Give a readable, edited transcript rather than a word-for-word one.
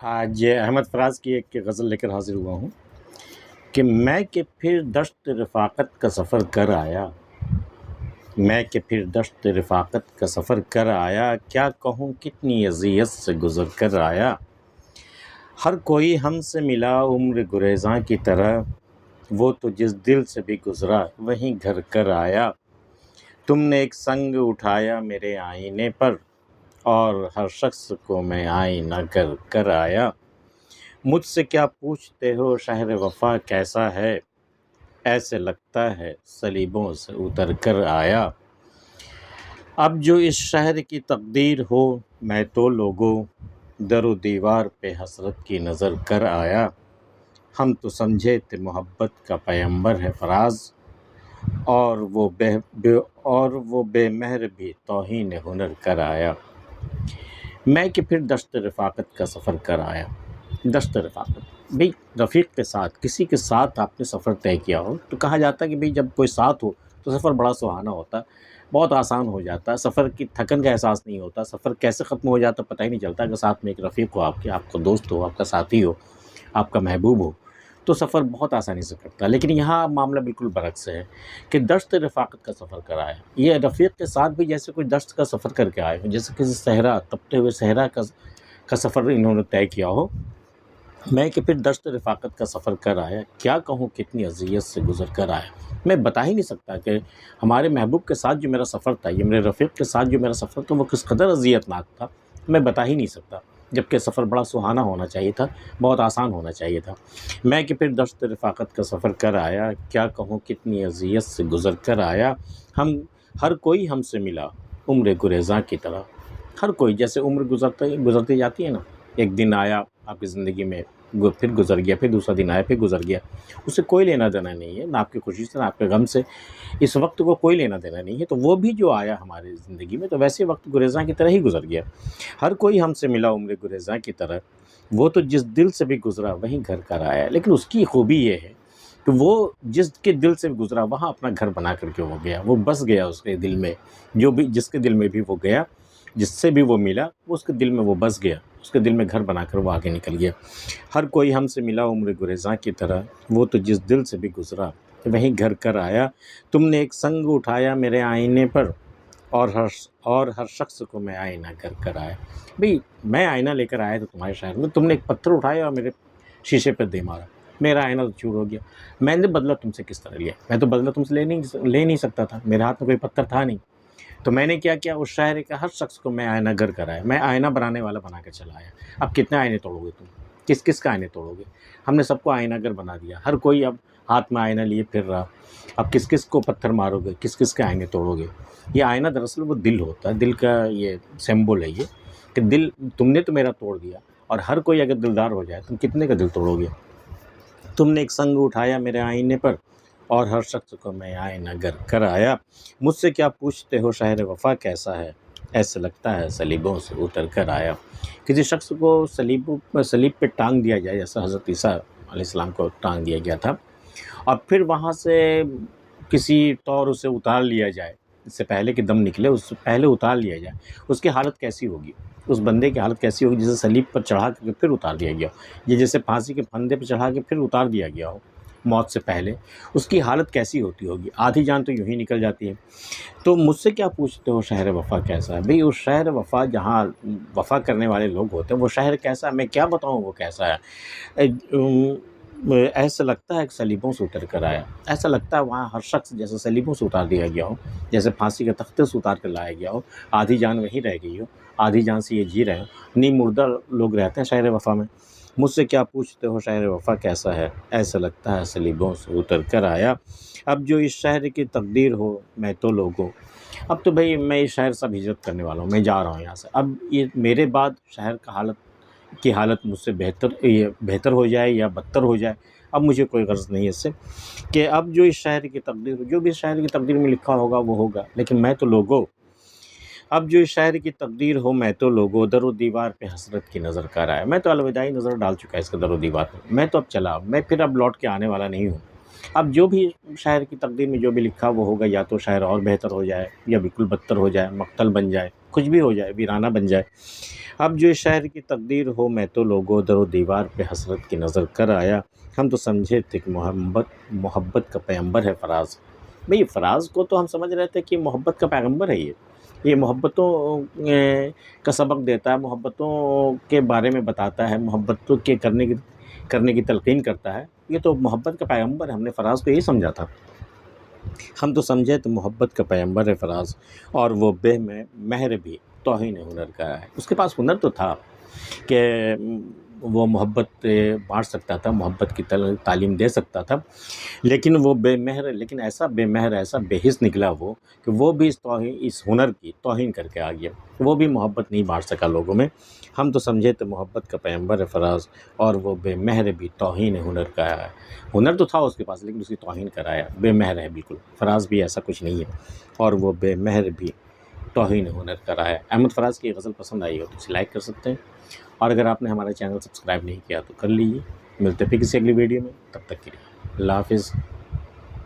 آج احمد فراز کی ایک غزل لے کر حاضر ہوا ہوں کہ میں کہ پھر دشت رفاقت کا سفر کر آیا، میں کہ پھر دشت رفاقت کا سفر کر آیا، کیا کہوں کتنی اذیت سے گزر کر آیا۔ ہر کوئی ہم سے ملا عمر گریزاں کی طرح، وہ تو جس دل سے بھی گزرا وہیں گھر کر آیا۔ تم نے ایک سنگ اٹھایا میرے آئینے پر، اور ہر شخص کو میں آئینہ کر آیا۔ مجھ سے کیا پوچھتے ہو شہر وفا کیسا ہے، ایسے لگتا ہے صلیبوں سے اتر کر آیا۔ اب جو اس شہر کی تقدیر ہو میں تو لوگوں، در و دیوار پہ حسرت کی نظر کر آیا۔ ہم تو سمجھے تھے محبت کا پیمبر ہے فراز، اور وہ بے مہر بھی توہین ہنر کر آیا۔ میں کہ پھر دشت رفاقت کا سفر کر آیا۔ دشت رفاقت بھئی رفیق کے ساتھ، کسی کے ساتھ آپ نے سفر طے کیا ہو تو کہا جاتا ہے کہ بھئی جب کوئی ساتھ ہو تو سفر بڑا سہانا ہوتا ہے، بہت آسان ہو جاتا ہے، سفر کی تھکن کا احساس نہیں ہوتا، سفر کیسے ختم ہو جاتا پتہ ہی نہیں چلتا۔ اگر ساتھ میں ایک رفیق ہو آپ کا دوست ہو، آپ کا ساتھی ہو، آپ کا محبوب ہو، تو سفر بہت آسانی سے کٹتا ہے۔ لیکن یہاں معاملہ بالکل برعکس ہے کہ دشت رفاقت کا سفر کرایا۔ یہ رفیق کے ساتھ بھی جیسے کوئی دشت کا سفر کر کے آئے ہو، جیسے کسی صحرا، تپتے ہوئے صحرا کا سفر انہوں نے طے کیا ہو۔ میں کہ پھر دشت رفاقت کا سفر کر آیا، کیا کہوں کتنی اذیت سے گزر کر آیا۔ میں بتا ہی نہیں سکتا کہ ہمارے محبوب کے ساتھ جو میرا سفر تھا، یہ میرے رفیق کے ساتھ جو میرا سفر تھا، وہ کس قدر اذیت ناک تھا، میں بتا ہی نہیں سکتا، جبکہ سفر بڑا سہانا ہونا چاہیے تھا، بہت آسان ہونا چاہیے تھا۔ میں کہ پھر دشت رفاقت کا سفر کر آیا، کیا کہوں کتنی اذیت سے گزر کر آیا۔ ہر کوئی ہم سے ملا عمر گریزاں کی طرح۔ ہر کوئی جیسے عمر گزرتی جاتی ہے نا، ایک دن آیا آپ کی زندگی میں، پھر گزر گیا، پھر دوسرا دن آیا، پھر گزر گیا، اس سے کوئی لینا دینا نہیں ہے، نہ آپ کی خوشی سے نہ آپ کے غم سے، اس وقت کو کوئی لینا دینا نہیں ہے۔ تو وہ بھی جو آیا ہماری زندگی میں تو ویسے وقت گریزاں کی طرح ہی گزر گیا۔ ہر کوئی ہم سے ملا عمر گریزاں کی طرح، وہ تو جس دل سے بھی گزرا وہیں گھر کر آیا۔ لیکن اس کی خوبی یہ ہے کہ وہ جس کے دل سے گزرا وہاں اپنا گھر بنا کر کے وہ گیا، وہ بس گیا اس کے دل میں، جس کے دل میں بھی وہ گیا، جس سے بھی وہ ملا، اس کے دل میں وہ بس گیا، اس کے دل میں گھر بنا کر وہ آگے نکل گیا۔ ہر کوئی ہم سے ملا عمر گریزاں کی طرح، وہ تو جس دل سے بھی گزرا وہیں گھر کر آیا۔ تم نے ایک سنگ اٹھایا میرے آئینے پر، اور ہر شخص کو میں آئینہ کر آیا۔ بھئی میں آئینہ لے کر آیا تھا تمہارے شہر میں، تم نے ایک پتھر اٹھایا اور میرے شیشے پہ دے مارا، میرا آئینہ تو چور ہو گیا۔ میں نے بدلہ تم سے کس طرح لیا؟ میں تو بدلہ تم سے لے نہیں سکتا تھا، میرے ہاتھ میں کوئی پتھر تھا نہیں۔ تو میں نے کیا کیا، اس شہر کے ہر شخص کو میں آئینہ گر کرایا، میں آئینہ بنانے والا بنا کے چلا آیا۔ اب کتنے آئینے توڑو گے تم؟ کس کا آئینے توڑو گے؟ ہم نے سب کو آئینہ گر بنا دیا، ہر کوئی اب ہاتھ میں آئینہ لیے پھر رہا۔ اب کس کو پتھر مارو گے، کس کے آئینے توڑو گے؟ یہ آئینہ دراصل وہ دل ہوتا ہے، دل کا یہ سمبل ہے یہ، کہ دل تم نے تو میرا توڑ دیا، اور ہر کوئی اگر دلدار ہو جائے تم کتنے کا دل توڑو گے؟ تم نے ایک سنگ اٹھایا میرے آئینے پر، اور ہر شخص کو میں آئینہ گر کر آیا۔ مجھ سے کیا پوچھتے ہو شہر وفا کیسا ہے، ایسے لگتا ہے صلیبوں سے اتر کر آیا۔ کسی شخص کو صلیب پہ ٹانگ دیا جائے، جیسے حضرت عیسیٰ علیہ السلام کو ٹانگ دیا گیا تھا، اور پھر وہاں سے کسی طور اسے اتار لیا جائے، اس سے پہلے کہ دم نکلے اس سے پہلے اتار لیا جائے، اس کی حالت کیسی ہوگی؟ اس بندے کی حالت کیسی ہوگی جسے صلیب پر چڑھا کے پھر اتار دیا گیا ہو، یا جیسے پھانسی کے پھندے پہ چڑھا کے پھر اتار دیا گیا ہو موت سے پہلے، اس کی حالت کیسی ہوتی ہوگی؟ آدھی جان تو یوں ہی نکل جاتی ہے۔ تو مجھ سے کیا پوچھتے ہو شہر وفا کیسا ہے؟ بھئی اس شہر وفا جہاں وفا کرنے والے لوگ ہوتے ہیں، وہ شہر کیسا ہے میں کیا بتاؤں وہ کیسا ہے۔ ایسا لگتا ہے کہ صلیبوں سے اتر کر آیا، ایسا لگتا ہے وہاں ہر شخص جیسے صلیبوں سے اتار دیا گیا ہو، جیسے پھانسی کے تختے سے اتار کر لایا گیا ہو، آدھی جان وہیں رہ گئی ہو، آدھی جان سے یہ جی رہے ہوں، نیم مردہ لوگ رہتے ہیں شہر وفا میں۔ مجھ سے کیا پوچھتے ہو شہر وفا کیسا ہے، ایسا لگتا ہے صلیبوں سے اتر کر آیا۔ اب جو اس شہر کی تقدیر ہو میں تو لوگوں، اب تو بھئی میں اس شہر سے اب ہجرت کرنے والا ہوں، میں جا رہا ہوں یہاں سے۔ اب یہ میرے بعد شہر کی حالت مجھ سے بہتر ہو جائے یا بدتر ہو جائے، اب مجھے کوئی غرض نہیں ہے اس سے، کہ اب جو اس شہر کی تقدیر ہو، جو بھی اس شہر کی تقدیر میں لکھا ہوگا وہ ہوگا، لیکن میں تو لوگوں، اب جو اس شہر کی تقدیر ہو میں تو لوگوں، در و دیوار پہ حسرت کی نظر کر آیا۔ میں تو الوداعی نظر ڈال چکا اس کے در و دیوار پہ، میں تو اب چلا، میں پھر اب لوٹ کے آنے والا نہیں ہوں۔ اب جو بھی شہر کی تقدیر میں جو بھی لکھا وہ ہوگا، یا تو شہر اور بہتر ہو جائے یا بالکل بدتر ہو جائے، مقتل بن جائے، کچھ بھی ہو جائے، ویرانہ بن جائے۔ اب جو اس شہر کی تقدیر ہو، میں تو لوگوں در و دیوار پہ حسرت کی نظر کر آیا۔ ہم تو سمجھے تھے کہ محبت کا پیغمبر ہے فراز۔ بھئی فراز کو تو ہم سمجھ رہے تھے کہ محبت کا پیغمبر ہے یہ محبتوں کا سبق دیتا ہے، محبتوں کے بارے میں بتاتا ہے، محبتوں کے کرنے کی تلقین کرتا ہے۔ یہ تو محبت کا پیغمبر ہے، ہم نے فراز کو یہی سمجھا تھا۔ ہم تو سمجھے تو محبت کا پیغمبر ہے فراز، اور وہ بے مہر بھی توہین ہنر کا ہے۔ اس کے پاس ہنر تو تھا کہ وہ محبت بانٹ سکتا تھا، محبت کی تعلیم دے سکتا تھا، لیکن وہ بے مہر، لیکن ایسا بے مہر، ایسا بے حس نکلا وہ کہ وہ بھی اس ہنر کی توہین کر کے آ گیا، وہ بھی محبت نہیں بانٹ سکا لوگوں میں۔ ہم تو سمجھے تو محبت کا پیغمبر ہے فراز، اور وہ بے مہر بھی توہین ہنر کا ہے۔ ہنر تو تھا اس کے پاس لیکن اس کی توہین کرایا، بے مہر ہے بالکل۔ فراز بھی ایسا کچھ نہیں ہے، اور وہ بے مہر بھی توہین ہنر کرایا۔ احمد فراز کی غزل پسند آئی ہو تو اسے لائک کر سکتے ہیں، اور اگر آپ نے ہمارا چینل سبسکرائب نہیں کیا تو کر لیجیے۔ ملتے پھر کسی اگلی ویڈیو میں، تب تک کے لیے اللہ حافظ۔